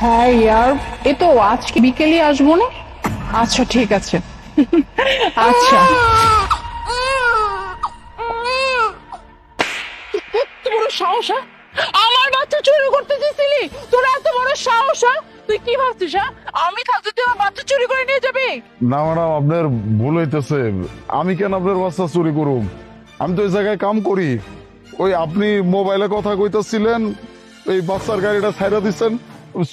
হ্যাঁ ইয়ার, এই তো আজকে বিকেলে আসবো না। আচ্ছা ঠিক আছে। আচ্ছা। এত বড় সাহস, হ্যাঁ? আমার বাচ্চা চুরি করতে চেয়েছিলি? তোর এত বড় সাহস, হ্যাঁ? তুই কি ভাবছিস, হ্যাঁ? আমি থাকতে তুই আমার বাচ্চা চুরি করে নিয়ে যাবি? না ম্যাডাম, আপনার ভুল হইতেছে। আমি কেন আপনার বাচ্চা চুরি করুম? আমি তো ওই জায়গায় কাম করি। ওই আপনি মোবাইলে কথা কইতেছিলেন, এই বাচ্চার গাড়িটা ছাইরা দিচ্ছেন,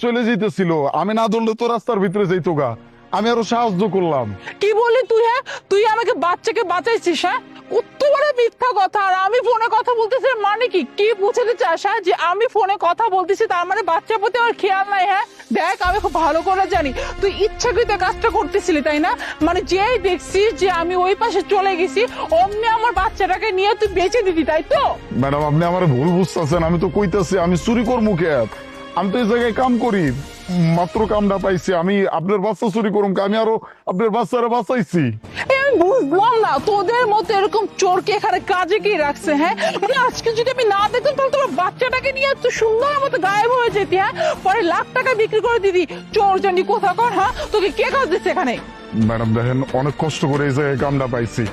চলে যেতেছিল। আমি না ধরলে তো রাস্তার ভিতরে যাইতো গা। আমি আরো সাহায্য করলাম। কি বললি তুই, হ্যাঁ? তুই আমাকে বাচ্চাকে বাঁচাইছিস, হ্যাঁ? কত বড় মিথ্যা কথা। আর আমি ফোনে কথা বলতেছি, মানে কি কি বুঝাতে চাস, হ্যাঁ? যে আমি ফোনে কথা বলতেছি তার মানে বাচ্চার প্রতি আমার খেয়াল নাই, হ্যাঁ? দেখ, আমি খুব ভালো করে জানি তুই ইচ্ছাকৃত কাজটা করতেছিলি, তাই না? মানে যেই দেখছিস যে আমি ওই পাশে চলে গেছি অমনি আমার বাচ্চাটাকে নিয়ে তুই বেঁচে দিতি, তাই তো? ম্যাডাম, আপনি আমার ভুল বুঝতেছেন। আমি তো কইতাছি আমি চুরি করবো কে? আমি তো এই জায়গায় কাম করি, মাত্র কামটা পাইছি। আমি আপনার বাচ্চা চুরি করুম কে? আমি আরো আপনার বাচ্চারা বাঁচাইছি। আমি বুঝলাম না তোদের মতো এরকম চোরকে এখানে কাজে কি রাখছে, হ্যাঁ? মানে আজকে যদি আমি না দেখতাম তাহলে তোমার বাচ্চাটাকে নিয়ে এত সুন্দর মতো গায়েব হয়ে যেতি, হ্যাঁ? পরে লাখ টাকা বিক্রি করে দিদি। চোর জানি কোথাকার, হ্যাঁ? তোকে কে কাজ দিচ্ছে এখানে? ম্যাডাম দেখেন, অনেক কষ্ট করে এই জায়গায় কামটা পাইছি।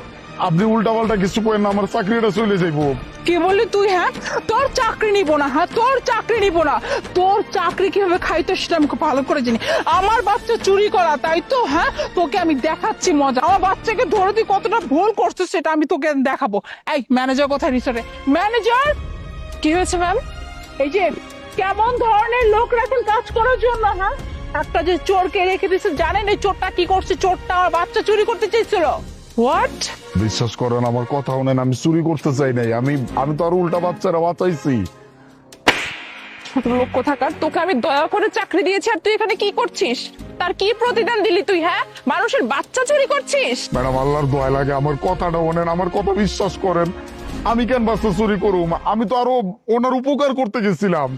আপনি উল্টা পাল্টা কিছু করেন না, আমার চাকরিটা চলে যাইবো। কি বললি তুই, হ্যাঁ? তোর চাকরি নিব না, হ্যাঁ? তোর চাকরি নিব না। তোর চাকরি কিভাবে খাইতো সেটা আমি খুব ভালো করে জানি। আমার বাচ্চা চুরি করা, তাই তো, হ্যাঁ? তোকে আমি দেখাচ্ছি মজা। আমার বাচ্চাকে ধরে তুই কতটা ভুল করছিস সেটা আমি তোকে দেখাবো। এই ম্যানেজার কোথায় রিসোর্টে? ম্যানেজার! কি হয়েছে ম্যাম? এই যে কেমন ধরনের লোক রাখেন কাজ করার জন্য, হ্যাঁ? একটা যে চোরকে রেখে দিচ্ছে, জানেন এই চোরটা কি করছে? চোরটা আমার বাচ্চা চুরি করতে চেয়েছিল। হোয়াট? বিশ্বাস করেন, আমার কথা শুনেন, আমি চুরি করতে চাই নাই। আমি তো আর উল্টা বাচ্চারা বাঁচাইছি। ছোট লোক কোথাকার, তোকে আমি দয়া করে চাকরি দিয়েছি আর তুই এখানে কি করছিস? তার কি প্রতিদান দিলি তুই, হ্যাঁ? মানুষের বাচ্চা চুরি করছিস? ম্যাডাম, আল্লাহর দোয়া লাগে, আমার কথাটা শোনেন, আমার কথা বিশ্বাস করেন। আমি কেন বাচ্চা চুরি করুম? আমি তো আরো ওনার উপকার করতে গেছিলাম।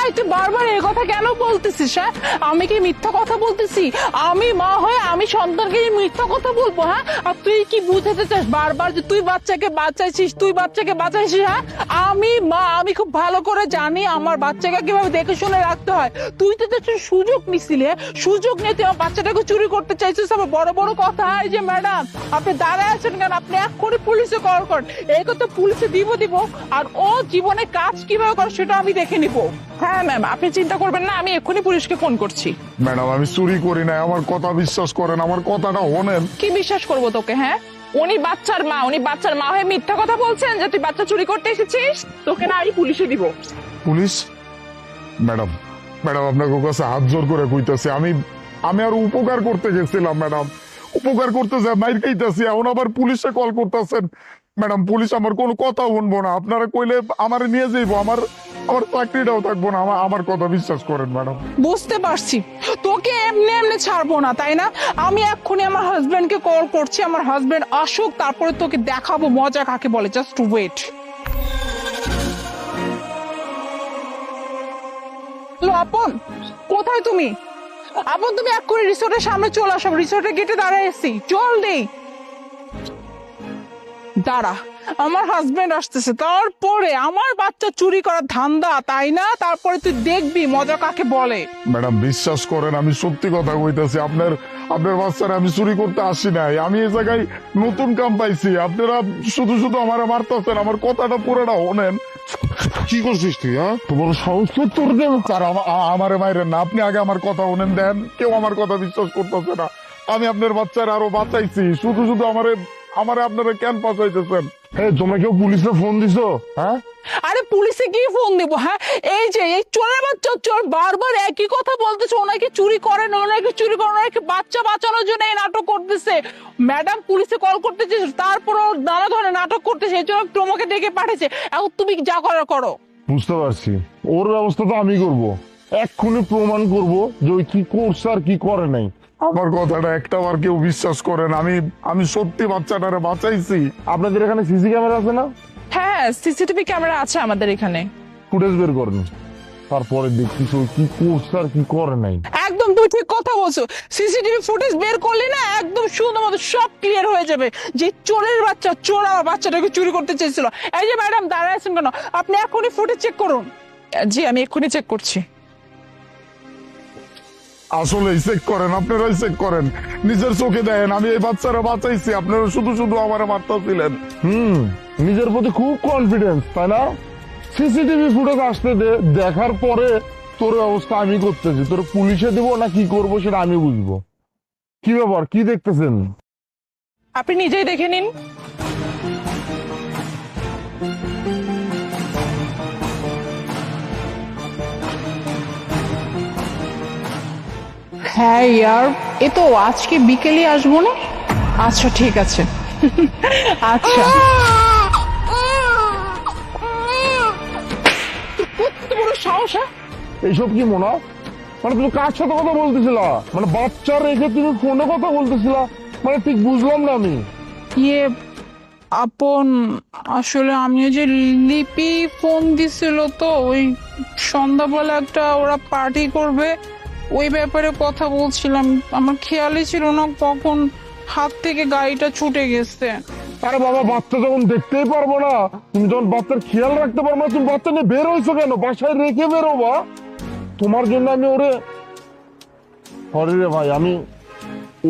এই তুই বারবার এই কথা কেন বলতেছিস, হ্যাঁ? আমি কি মিথ্যা কথা বলতেছি? আমি মা হয়ে আমি সন্তানকে মিথ্যা কথা বলবো, হ্যাঁ? আর তুই কি বুঝাতে চাস বারবার যে তুই বাচ্চাকে বাঁচাইছিস, তুই বাচ্চাকে বাঁচাইছিস, হ্যাঁ? আমি মা, আমি খুব ভালো করে জানি আমার বাচ্চাকে কিভাবে দেখে শুনে রাখতে হয়। তুই তো দেখছিস সুযোগ নিছিলি, হ্যাঁ? সুযোগ নিয়ে তুই আমার বাচ্চাটাকে চুরি করতে চাইছিস। আমার বড় বড় কথা। এই যে ম্যাডাম, আপনি দাঁড়ায় আছেন কেন? আপনি এক্ষুনি পুলিশে কল করেন। এই কথা পুলিশে দিব আর ও জীবনে কাজ কিভাবে করে সেটা আমি দেখে নিব। হ্যাঁ ম্যাম, আপনি চিন্তা করবেন না, আমি এক্ষুনি পুলিশকে ফোন করছি। ম্যাডাম, আমি চুরি করি নাই, আমার কথা বিশ্বাস করেন, আমার কথাটা শোনেন। কি বিশ্বাস করবো তোকে, হ্যাঁ? উনি বাচ্চার মা হয়ে মিথ্যা কথা বলছেন যে তুই বাচ্চা চুরি করতে এসেছিস। তোকে না আমি পুলিশে দিব। পুলিশ? ম্যাডাম, ম্যাডাম, আপনার কাছে হাত জোর করে কইতাছি, আমি আর উপকার করতে গেছিলাম ম্যাডাম। উপকার করতে যাই মাইর খাইতেছি, এখন আবার পুলিশে কল করতেছেন। ম্যাডাম, পুলিশ আমার কোনো কথা শুনবো না। আপনারা কইলে আমার নিয়ে যাইবো, আমার চাকরিটাও থাকবো না। আমার কথা বিশ্বাস করেন ম্যাডাম। বুঝতে পারছি, তোকে এমনি এমনি ছাড়বো না, তাই না? আমি এক্ষুনি আমার হাজবেন্ডকে কল করছি। আমার হাজবেন্ড আসুক, তারপরে তোকে দেখাবো মজা কাকে বলে। Just wait. হ্যালো আপন, কোথায় তুমি? আপন তুমি এক্ষুনি রিসোর্টের সামনে চলে আসো। রিসোর্টের গেটে দাঁড়ায় এসছি, জলদি দাঁড়া। আমার হাজবেন্ড আসতেছে। তারপরে আমার বাচ্চা চুরি করার ধান্দা, তাই না? তারপরে তুই দেখবি মজা কাকে বলে। ম্যাডাম, বিশ্বাস করেন, আমি সত্যি কথা কইতাছি। আপনার বাচ্চারা আমি চুরি করতে আসি নাই। আমি এই জায়গায় নতুন কাম পাইছি। আপনারা শুধু শুধু আমার মারতেছেন। আমার কথাটা পুরোটা শোনেন। কি করছিস তুই? হ্যাঁ, তোমার সাহস তো তোর দেব। স্যার, আমারে মাইরেন না। আপনি আগে আমার কথা শোনেন। দেন, কেউ আমার কথা বিশ্বাস করতেছে না। আমি আপনার বাচ্চারা আরো বাঁচাইছি। শুধু শুধু আমারে আপনারা কেন বাঁচাইতেছেন? হ্যাঁ, তোমরা কেউ পুলিশে ফোন দিছো? হ্যাঁ, আরে পুলিশে কি ফোন দিব, হ্যাঁ? এই যে এই চোরের বাচ্চা চোর বারবার একই কথা বলতেছে। ওনাকে চুরি করেন, ওনাকে চুরি করেন, ওনাকে বাচ্চা বাঁচানোর জন্য এই নাটক করতেছে। ম্যাডাম পুলিশে কল করতেছে, তারপর ও নানা ধরনের নাটক করতেছে। এই জন্য তোমাকে ডেকে পাঠিয়েছে। এখন তুমি যা করার করো। বুঝতে পারছি। ওর ব্যবস্থা তো আমি করবো। এক্ষুনি প্রমাণ করবো যে ওই কি করছে আর কি করে নাই। আমার কথাটা একটাবার কেউ বিশ্বাস করেন। আমি সত্যি বাচ্চাটারে বাঁচাইছি। আপনাদের এখানে সিসি ক্যামেরা আছে না? হ্যাঁ, সিসিটিভি ক্যামেরা আছে আমাদের এখানে। ফুটেজ বের করেন, তারপরে দেখছিস ওই কি করছে আর কি করে নাই। একদম তুই ঠিক কথা বলছো। সিসিটিভি ফুটেজ বের করলে না একদম সুন্দর মতো সব ক্লিয়ার হয়ে যাবে যে চোরের বাচ্চা চোর আমার বাচ্চাটাকে চুরি করতে চেয়েছিল। এই যে ম্যাডাম দাঁড়ায় আছেন কেন? আপনি এখনই ফুটেজ চেক করুন। জি, আমি এক্ষুনি চেক করছি। আসলে চেক করেন, আপনারাই চেক করেন, নিজের চোখে দেখেন। আমি এই বাচ্চারা বাঁচাইছি, আপনারা শুধু শুধু আমার মারতেছিলেন। নিজের প্রতি খুব কনফিডেন্স, তাই না? সিসিটিভি ফুটেজ আসতে দে, দেখার পরে তোর ব্যবস্থা আমি করতেছি। তোর পুলিশে দেবো না কি করবো সেটা আমি বুঝবো। কি ব্যাপার, কি দেখতেছেন? আপনি নিজেই দেখে নিন। হ্যাঁ ইয়ার, এ তো আজকে বিকেলে আসবো না? আচ্ছা ঠিক আছে। আচ্ছা কত বড় সাহস! হ্যাঁ? এইসব কি মনে হয়? মানে তুমি কার সাথে কথা বলতেছিলা? মানে বাচ্চা রেখে তুমি ফোনে কথা বলতেছিলা? মানে ঠিক বুঝলাম না আমি। ইয়ে আপন, আসলে আমি ওই যে লিপি ফোন দিছিল, তো ওই সন্ধ্যাবেলা একটা ওরা পার্টি করবে, ওই ব্যাপারে কথা বলছিলাম। আমার খেয়ালই ছিল না কখন হাত থেকে গাড়িটা ছুটে গেছে। আরে বাবা, বাচ্চা যখন দেখতেই পারবো না, তুমি যখন বাচ্চার খেয়াল রাখতে পারবো না, তুমি বাচ্চা নিয়ে বের হয়েছো কেন? বাসায় রেখে বেরোবা? তোমার জন্য আমি ওরে, সরি রে ভাই, আমি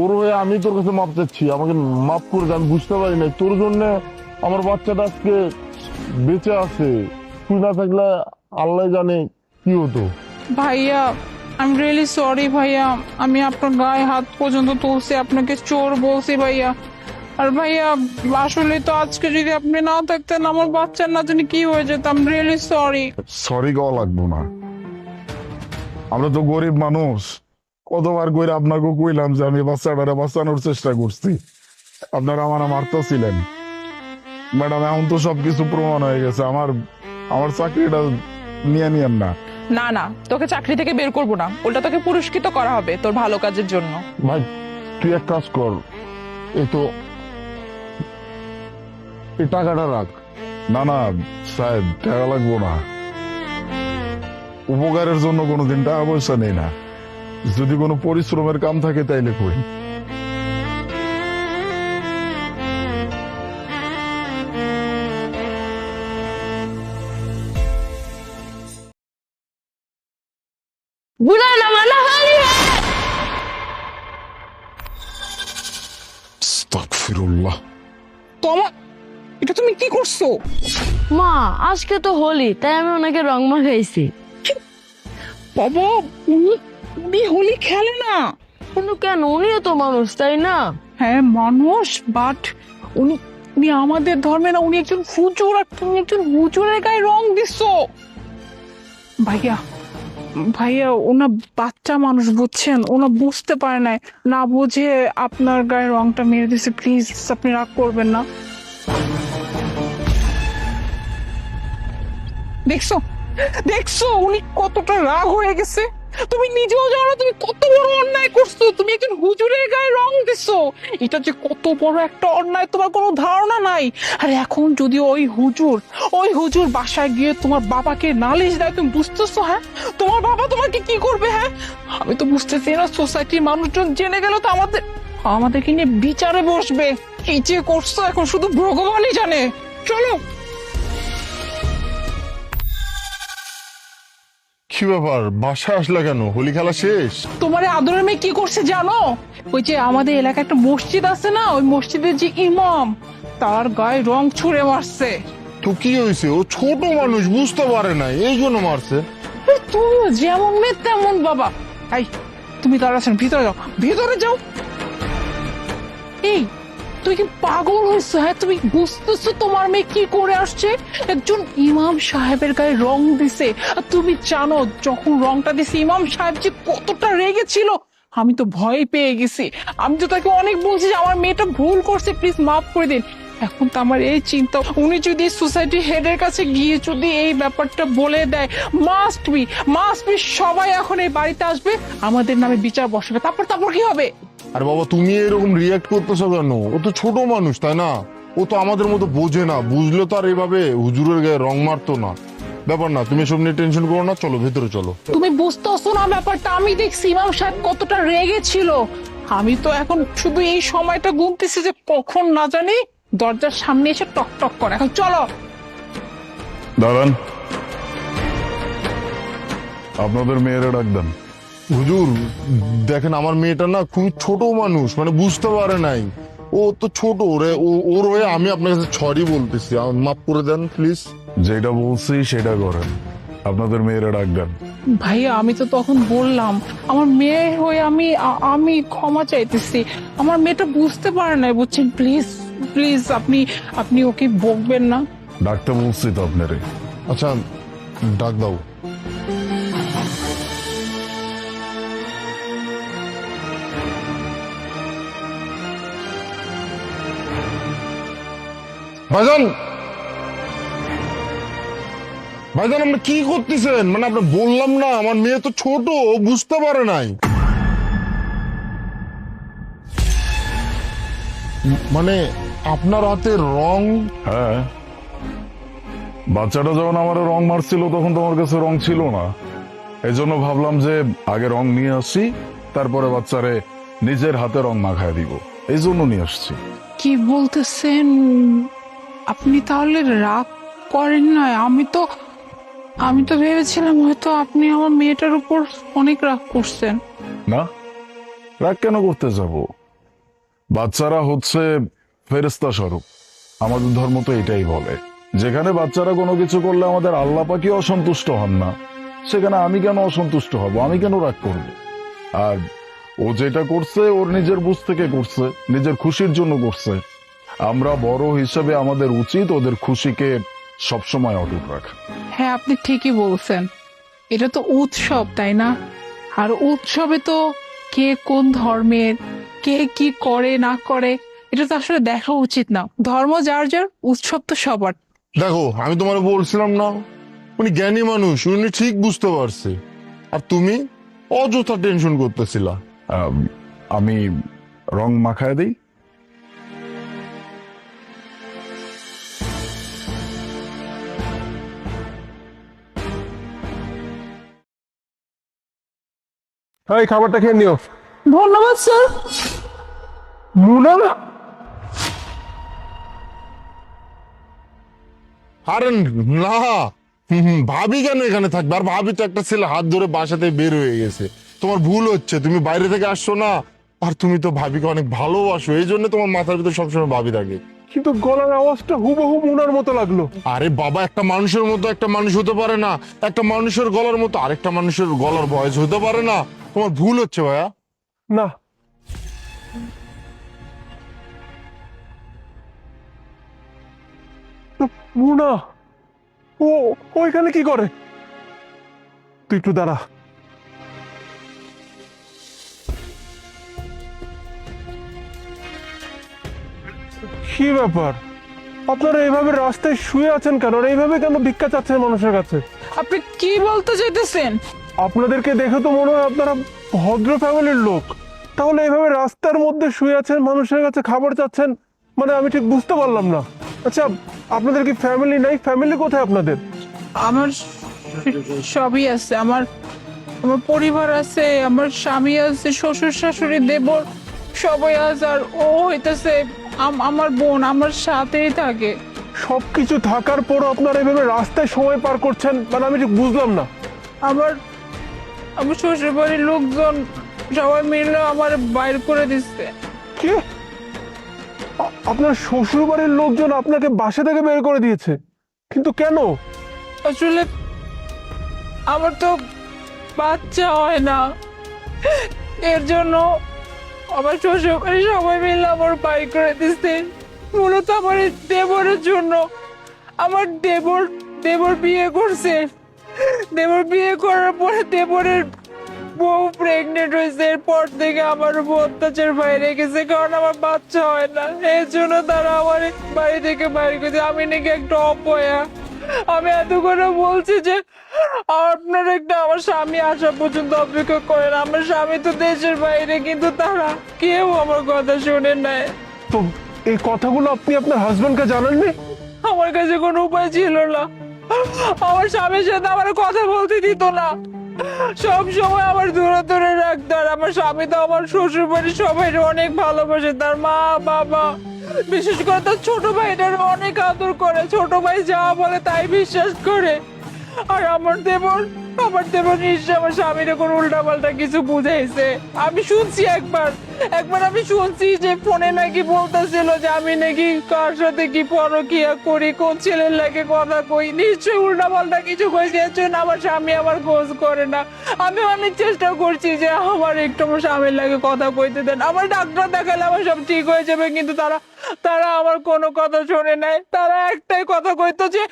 ওর হয়ে আমি তোর কাছে মাপ চাচ্ছি, আমাকে মাফ করে দে। আমি বুঝতে পারি না তোর জন্য আমার বাচ্চাটা আজকে বেঁচে আছে। তুই না থাকলে আল্লাহ জানে কি হতো। ভাইয়া আই এম রিয়েলি সরি ভাইয়া, আমি আপনার গায়ে হাত পর্যন্ত তুলছি, আপনাকে চোর বলছি ভাইয়া। আর ভাইয়া আসলে তো আজকে যদি আপনি না থাকতেন আমার বাচ্চার না জানি কি হয়ে যেত। I am really sorry. Sorry গাওয়া লাগবো না, আমরা তো গরিব মানুষ। কতবার করে আপনাকে কইলাম যে আমি বাচ্চাটারে বাঁচানোর চেষ্টা করছি, আপনারা আমার মারতেছিলেন। ম্যাডাম এখন তো সবকিছু প্রমাণ হয়ে গেছে, আমার আমার চাকরিটা নিয়ে নিয়েন না। না না, তোকে চাকরি থেকে বের করবো না, উল্টা তোকে পুরস্কৃত করা হবে তোর ভালো কাজের জন্য। ভাই তুই এক কাজ কর, এই তো এই টাকাটা রাখ। না না সাহেব, টাকা লাগবো না। উপকারের জন্য কোনোদিন টাকা পয়সা নেই না, যদি কোনো পরিশ্রমের কাম থাকে তাইলে কই। बुरा जमाना हारी है। আস্তাগফিরুল্লাহ। তোমার এটা তুমি কি করছো? মা আজকে তো হোলি, তাই আমি ওনাকে রং মাখাইছি। বাবা উনি উনি হোলি খেলে না। কিন্তু কেন, উনিও তো মানুষ তাই না? হ্যাঁ মানুষ, বাট উনি উনি আমাদের ধর্মে না, উনি একজন হুজুর, আর তুমি একজন হুজুরের গায়ে রং দিছো। ভাইয়া ভাইয়া ওনা বাচ্চা মানুষ, বুঝছেন, ওনা বুঝতে পারে নাই, না বুঝে আপনার গায়ে রংটা মেরে দিছে। প্লিজ আপনি রাগ করবেন না। দেখছো দেখছো উনি কতটা রাগ হয়ে গেছে। তুমি নিজেও জানো তুমি কত বড় অন্যায় করছো, তুমি একজন হুজুরের গায়ে রং দিছো। এটা যে কত বড় একটা অন্যায় তোমার কোনো ধারণা নাই। আর এখন যদি ওই হুজুর বাসায় গিয়ে তোমার বাবাকে নালিশ দেয়, তুমি বুঝতেছো? হ্যাঁ তোমার বাবা তোমাকে কি করবে? হ্যাঁ আমি তো বুঝতেছি না, সোসাইটির মানুষজন জেনে গেল তো আমাদেরকে নিয়ে বিচারে বসবে। কি যে করছো এখন শুধু ভগবানই জানে। চলো। কি ব্যাপার, বাসায় আসলা কেন? হোলি খেলা শেষ? তোমার আদরের মেয়ে কি করছে জানো? ওই যে আমাদের এলাকায় একটা মসজিদ আছে না, ওই মসজিদের যে ইমাম, তার গায়ে রং ছুঁড়ে মারছে। তো কি হয়েছে? ও ছোট মানুষ, বুঝতে পারে না, এই জন্য মারছে। তুমি যেমন মেয়ে তেমন বাবা। এই তুমি তার আছেন, ভিতরে যাও, ভিতরে যাও। এই তুই কি পাগল হয়েছো? হ্যাঁ তুমি বুঝতেছো তোমার মেয়ে কি করে আসছে? একজন ইমাম সাহেবের গায়ে রং দিছে, আর তুমি জানো যখন রংটা দিছে ইমাম সাহেব যে কতটা রেগেছিল। আমি তো ভয় পেয়ে গেছি। আমি তো তাকে অনেক বলছি যে আমার মেয়েটা ভুল করছে, প্লিজ মাফ করে দিন। এখন তো আমার এই চিন্তা, উনি যদি সোসাইটি হেডের কাছে গিয়ে যদি এই ব্যাপারটা বলে দেয়, মাস্ট বি সবাই এখন এই বাড়িতে আসবে, আমাদের নামে বিচার বসাবে। তারপর কি হবে? আর বাবা তুমি এরকম রিয়াক্ট করতেছো কেন? ও তো ছোট মানুষ তাই না? ও তো আমাদের মতো বোঝে না, বুঝলে তো আর এইভাবে হুজুরের গায়ে রং মারতো না। ব্যাপার না, তুমি সব নিয়ে টেনশন করো না, চলো ভেতরে চলো। তুমি বুঝতেছো না ব্যাপারটা? আমি দেখছি ইমাম সাহেব কতটা রেগে ছিল। আমি তো এখন শুধু এই সময়টা গুনতেছি যে কখন না জানি দরজার সামনে এসে টক টক করে। এখন চলো। দাঁড়ান, আপনাদের মেয়েরা ডাক দেন। হুজুর দেখেন, আমার মেয়েটা না খুবই ছোট মানুষ, মানে বুঝতে পারে নাই। ও তো ছোট, ওর হয়ে আমি আপনার কাছে সরি বলতেছি, মাফ করে দেন প্লিজ। যেটা বলছি সেটা করেন, আপনাদের মেয়েরা ডাক দেন। ভাইয়া আমি তো তখন বললাম আমার মেয়ে হয়ে আমি ক্ষমা চাইতেছি, আমার মেয়েটা বুঝতে পারে না, বুঝছেন? প্লিজ প্লিজ আপনি ওকে বকবেন না। ডাকতে বলছি তো আপনারে। আচ্ছা ডাক দাও। ভাইজান, ভাইজান আপনি কি করতেছেন? মানে আপনি বললাম না আমার মেয়ে তো ছোট, ও বুঝতে পারে নাই। মানে আপনার হাতের রং? হ্যাঁ, বাচ্চাটা যখন আমার রং মারছিল তখন তোমার কাছে রং ছিল না, এই জন্য ভাবলাম যে আগে রং নিয়ে আসি, তারপরে বাচ্চারে নিজের হাতে রং মাখায় দিব, এই জন্য নিয়ে আসছি। কি বলতেছেন আপনি? তাহলে রাগ করেন না? আমি তো ভেবেছিলাম হয়তো আপনি আমার মেয়েটার উপর অনেক রাগ করছেন। না, রাগ কেন করতে যাব? বাচ্চারা হচ্ছে ফেরেশতা স্বরূপ, আমাদের ধর্ম তো এটাই বলে। যেখানে বাচ্চারা কোনো কিছু করলে আমাদের আল্লাহ পাকই অসন্তুষ্ট হন না, সেখানে আমি কেন অসন্তুষ্ট হব? আমি কেন রাগ করব? আর ও যেটা করছে ওর নিজের বুঝ থেকে করছে, নিজের খুশির জন্য করছে। আমরা বড় হিসেবে আমাদের উচিত ওদের খুশিকে সবসময় অটুট রাখা। হ্যাঁ আপনি ঠিকই বলছেন, এটা তো উৎসব তাই না? আর উৎসবে তো কে কোন ধর্মের, কে কি করে না করে এটা তো আসলে দেখা উচিত না। ধর্ম যার যার, উৎসব তো সবার। দেখো আমি তোমার বলছিলাম না, উনি জ্ঞানী মানুষ, উনি ঠিক বুঝতে পারছে, আর তুমি অযথা টেনশন করতেছিলা। আমি রং মাখায় দিই। এই খাবারটা খেয়ে নিও। ধন্যবাদ স্যার। মুনা, আরে না, ভাবি কেন এখানে থাকবে? আর ভাবি তো একটা ছেলে হাত ধরে বাসাতে বের হয়ে গেছে। তোমার ভুল হচ্ছে, তুমি বাইরে থেকে আসছো না, আর তুমি তো ভাবিকে অনেক ভালোবাসো, এই জন্য তোমার মাথার ভিতরে সবসময় ভাবি থাকে। কিন্তু গলার আওয়াজটা হুবহু মুনার মতো লাগলো। আরে বাবা, একটা মানুষের মতো একটা মানুষ হতে পারে না, একটা মানুষের গলার মতো আরেকটা মানুষের গলার ভয়েস হতে পারে না। তোমার ভুল হচ্ছে ভাইয়া। না, মুনা ও ওইখানে কি করে? তুই একটু দাঁড়া। কি ব্যাপার, আপনারা এইভাবে রাস্তায় শুয়ে আছেন কেন? আর এইভাবে কেন ভিক্ষা চাচ্ছেন মানুষের কাছে? আপনি কি বলতে চাইতেছেন? আপনাদেরকে দেখে তো মনে হয় আপনারা ভদ্র ফ্যামিলির লোক, তাহলে এইভাবে রাস্তার মধ্যে শুয়ে আছেন, মানুষের কাছে খাবার চাচ্ছেন, মানে আমি ঠিক বুঝতে পারলাম না। আচ্ছা আপনাদের কি ফ্যামিলি নাই? ফ্যামিলি কোথায় আপনাদের? আমার সবই আছে, আমার পরিবার আছে, আমার স্বামী আছে, শ্বশুর শাশুড়ি দেবর সবাই আছে, আর ও হইতেছে আমার বোন, আমার সাথেই থাকে। সবকিছু থাকার পরও আপনারা এইভাবে রাস্তায় সময় পার করছেন, মানে আমি ঠিক বুঝলাম না। আমার শ্বশুর বাড়ির লোকজন সবাই মিলে আমার বাইর করে দিচ্ছে। কি? আপনার শ্বশুর বাড়ির লোকজন আপনাকে বাসা থেকে বের করে দিয়েছে? কিন্তু কেন? আসলে আমার তো বাচ্চা হয় না, এর জন্য আমার শ্বশুর বাড়ি সবাই মিলে আমার বাইর করে দিচ্ছে। মূলত আমার এই দেবরের জন্য। আমার দেবর বিয়ে করছে, দেবর বিয়ে করার পরে দেবরের বউ প্রেগনেন্ট হয়েছে, এরপর থেকে আমার উপর অত্যাচার বাইরে গেছে, কারণ আমার বাচ্চা হয় না। এর জন্য তারা আমার বাড়ি থেকে বাইরে গেছে। আমি নাকি একটা অপয়া। আমি এত করে বলছি যে আপনার একটা আমার স্বামী আসা পর্যন্ত অপেক্ষা করেন, আমার স্বামী তো দেশের বাইরে, কিন্তু তারা কেউ আমার কথা শুনে নেয়। তো এই কথাগুলো আপনি আপনার হাজবেন্ডকে জানাননি? আমার কাছে কোনো উপায় ছিল না, আমার স্বামীর সাথে আমার কথা বলতে দিত না, সব সময় আমার দূরে দূরে রাখতো। আর আমার স্বামী তো আমার শ্বশুর বাড়ি সবাই অনেক ভালোবাসে, তার মা বাবা, বিশেষ করে তার ছোট ভাইটার অনেক আদর করে, ছোট ভাই যা বলে তাই বিশ্বাস করে। আর আমার দেবর আমার দেবর নিশ্চয় আমার স্বামীর কোন উল্টা পাল্টা কিছু বুঝাইছে। আমি শুনছি একবার আমি শুনছি যে ফোনে নাকি বলতেছিল যে আমি নাকি কার সাথে কি পরকিয়া করি, কোন ছেলের লাগে কথা কই। নিশ্চয়ই উল্টা পাল্টা কিছু কইছে, এর জন্য আমার স্বামী আমার খোঁজ করে না। আমি অনেক চেষ্টা করছি যে আমার একটু আমার স্বামীর লাগে কথা কইতে দেন, আমার ডাক্তার দেখালে আমার সব ঠিক হয়ে যাবে, কিন্তু তারা আমার কোনো কথা শোনে নাই। তারা একটাই কথা কইতো যে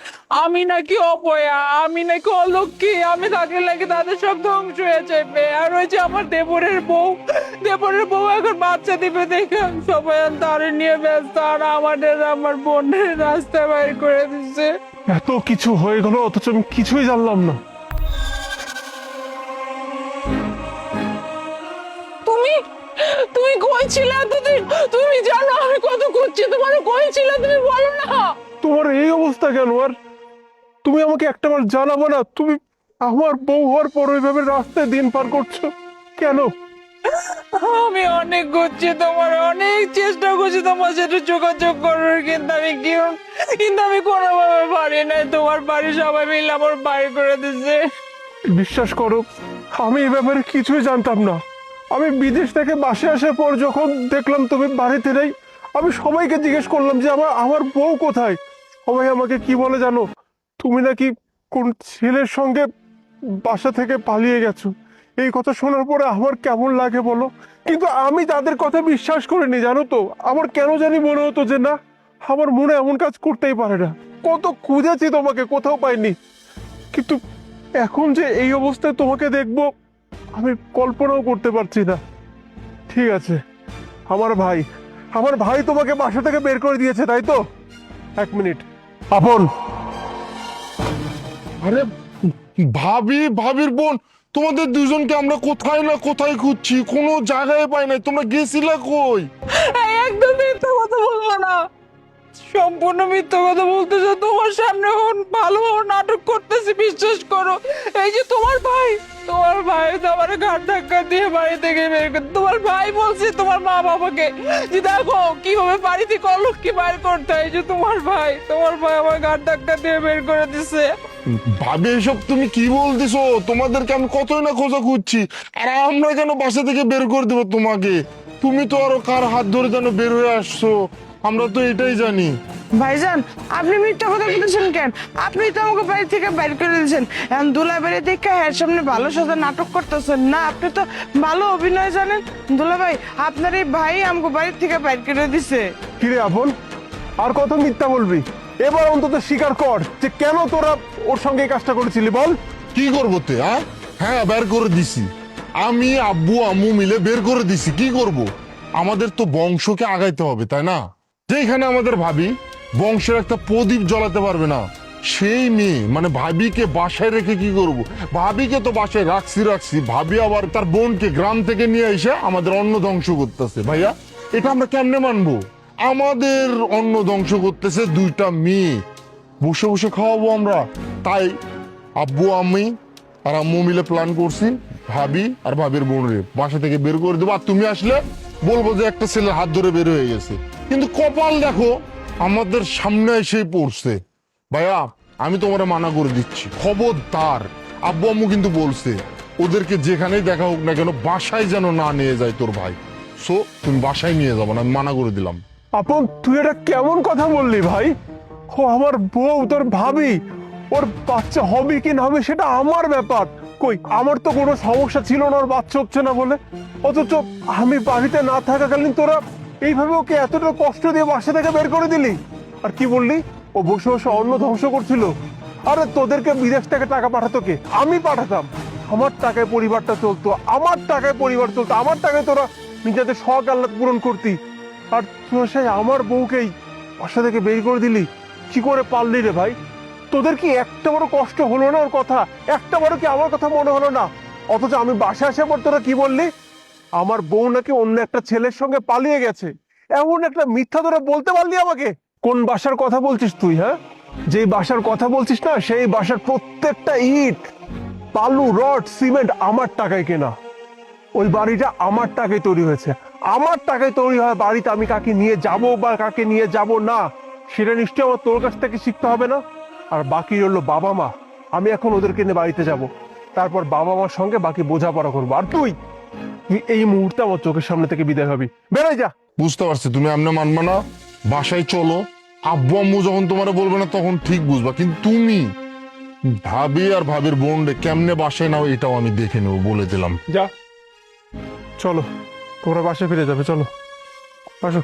আমি নাকি অপয়া, আমি নাকি অলক্ষী, আমি থাকলে নাকি তাদের সব ধ্বংস হয়ে যাবে। আর ওই যে আমার দেবরের বউ এখন বাচ্চা দিবে দেখে সবাই তারে নিয়ে ব্যস্ত, আর আমার বোনের রাস্তা বাইর করে দিচ্ছে। এত কিছু হয়ে গেল অথচ আমি কিছুই জানলাম না। তুমি কই ছিলে এতদিন? তুমি জানো আমি কত খুঁজছি তোমার, কই ছিলে তুমি বলো না। তোমার এই অবস্থা কেন? আর তুমি আমাকে একটাবার জানাবো না? তুমি আমার বউ হওয়ার পর ওইভাবে রাস্তায় দিন পার করছো কেন? আমি অনেক খুঁজছি তোমার, অনেক চেষ্টা করছি তোমার সাথে যোগাযোগ করার, কিন্তু আমি কোনোভাবে পারি নাই। তোমার বাড়ির সবাই মিলে আমার বাইর করে দিচ্ছে। বিশ্বাস করো, আমি এই ব্যাপারে কিছুই জানতাম না। আমি বিদেশ থেকে বাসায় আসার পর যখন দেখলাম তুমি বাড়িতে নেই, আমি সবাইকে জিজ্ঞেস করলাম যে আমার বউ কোথায়। সবাই আমাকে কি বলে জানো? তুমি নাকি কোন ছেলের সঙ্গে বাসা থেকে পালিয়ে গেছো। এই কথা শোনার পরে আমার কেমন লাগে বলো? কিন্তু আমি তাদের কথা বিশ্বাস করিনি, জানো তো। আমার কেন জানি মনে হতো যে না, আমার মনে এমন কাজ করতেই পারে না। কত খুঁজেছি তোমাকে, কোথাও পাইনি। কিন্তু এখন যে এই অবস্থায় তোমাকে দেখবো, আমি কল্পনাও করতে পারছি না। ঠিক আছে, আমার ভাই তোমাকে বাসা থেকে বের করে দিয়েছে, তাই তো? এক মিনিট আপন। আরে ভাবির বোন, তোমাদের দুজনকে আমরা কোথায় না কোথায় খুঁজছি, কোনো জায়গায় পাই নাই। তোমরা গেছিলা কই? একদম মিথ্যা কথা বলবো না, সম্পূর্ণ মিথ্যা কথা বলতেছো। তোমার সামনে এখন ভালোভাবে নাটক করতেছি, বিশ্বাস করো। এই যে তোমার ভাই তো আমার ঘাট ধাক্কা দিয়ে বাড়ি থেকে বের করে, তোমার ভাই বলছে তোমার মা বাবাকে যে দেখো কিভাবে বাড়ি থেকে অলক্ষী বাইর করতে হয়। এই যে তোমার ভাই আমার ঘাট ধাক্কা দিয়ে বের করে দিছে। ভাবি এসব তুমি কি বলতেছো? তোমাদেরকে আমি কতই না খোঁজা খুঁজছি, আর আমরা কেন বাসা থেকে বের করে দেবো তোমাকে? তুমি তো আরো কার হাত ধরে যেন বের হয়ে আসছো, আমরা তো এটাই জানি। ভাইজান, আপনি মিথ্যা কথা বলতেছেন কেন? আপনি তো আমাকে বাড়ি থেকে বাইর করে দিয়েছেন। এখন দুলা বাড়ি দেখে এর সামনে ভালো সাথে নাটক করতেছেন না? আপনি তো ভালো অভিনয় জানেন। দুলা ভাই, আপনার এই ভাই আমাকে বাড়ি থেকে বাইর করে দিছে। কিরে আপন, আর কত মিথ্যা বলবি? এবার অন্তত স্বীকার কর যে কেন তোরা ওর সঙ্গে এই কাজটা করেছিলি, বল। কি করবো তে? হ্যাঁ বের করে দিছি, আমি আব্বু আম্মু মিলে বের করে দিছি। কি করব? আমাদের তো বংশকে আগাইতে হবে, তাই না? যেখানে আমাদের ভাবি বংশের একটা প্রদীপ জ্বালাতে পারবে না, সেই মেয়ে মানে ভাবিকে বাসায় রেখে কি করব? ভাবিকে তো বাসায় রাখছি, ভাবি আবার তার বোনকে গ্রাম থেকে নিয়ে এসে আমাদের অন্ন ধ্বংস করতেছে। ভাইয়া, এটা আমরা কেমনে মানবো? আমাদের অন্ন ধ্বংস করতেছে দুইটা মেয়ে, বসে বসে খাওয়াবো আমরা? তাই আব্বু আমি আর আম্মু মিলে প্ল্যান করছি, ভাবি আর ভাবির বোনরে বাসা থেকে বের করে দেবো। আর তুমি আসলে বলবো যে একটা ছেলের হাত ধরে বের হয়ে গেছে। কিন্তু কপাল দেখো, আমাদের সামনে এসেই পড়ছে। ভাইয়া, আমি তোমার মানা করে দিচ্ছি, খবরদার। আব্বু আম্মু কিন্তু বলছে ওদেরকে যেখানেই দেখা হোক না কেন বাসায় যেন না নিয়ে যায় তোর ভাই। সো তুমি বাসায় নিয়ে যাবো না, আমি মানা করে দিলাম। আপন, তুই এটা কেমন কথা বললি ভাই? ও আমার বউ, তোর ভাবি, ওর বাচ্চা হবে কি না হবে সেটা আমার ব্যাপার। কই, আমার তো কোনো সমস্যা ছিল না ওর বাচ্চা হচ্ছে না বলে। অথচ আমি বাড়িতে না থাকাকালীন তোরা এইভাবে ওকে এতটা কষ্ট দিয়ে বাসা থেকে বের করে দিলি। আর কি বললি? ও বসে বসে অন্ন ধ্বংস করছিল। আরে তোদেরকে বিদেশ থেকে টাকা পাঠাতো কে? আমি পাঠাতাম। আমার টাকায় পরিবারটা চলতো, আমার টাকায় পরিবার চলতো, আমার টাকায় তোরা নিজেদের শখ আহ্লাদ পূরণ করতি। আর তোরা সেই আমার বউকেই বাসা থেকে বের করে দিলি। কি করে পারলি রে ভাই? তোদের কি একটা বড় কষ্ট হলো না ওর কথা? একটা বড় কি আমার কথা মনে হলো না? অথচ আমি বাসায় আসার পর তোরা কি বললি? আমার বউ নাকি অন্য একটা ছেলের সঙ্গে পালিয়ে গেছে। এমন একটা মিথ্যা তোরা বলতে পারলি আমাকে? কোন বাসার কথা বলছিস তুই? হ্যাঁ, যেই বাসার কথা বলছিস না, সেই বাসার প্রত্যেকটা ইট, বালু, রড, সিমেন্ট আমার টাকায় কেনা। ওই বাড়িটা আমার টাকায় তৈরি হয়েছে। আমার টাকায় তৈরি হয় বাড়িতে আমি কাকে নিয়ে যাব বা কাকে নিয়ে যাব না, সেটা নিশ্চয়ই আমার তোর কাছ থেকে শিখতে হবে না? আর বাকি হলো বাবা মা, আমি এখন ওদেরকে নিয়ে বাড়িতে যাব। তারপর বাবা মার সঙ্গে বাকি বোঝাপড়া করবো। আর তুই তুই এই মুহূর্তে আমার চোখের সামনে থেকে বিদায় হবি, বেরোয় যা। বুঝতে পারছি তুমি আমনে মানবা না, বাসায় চলো। আব্বু আম্মু যখন তোমার বলবে না তখন ঠিক বুঝবা, কিন্তু তুমি ভাবি আর ভাবির বোনরে কেমনে বাসায় নাও এটাও আমি দেখে নেবো, বলে দিলাম। যা, চলো তোমরা বাসায় ফিরে যাবে, চলো আসো।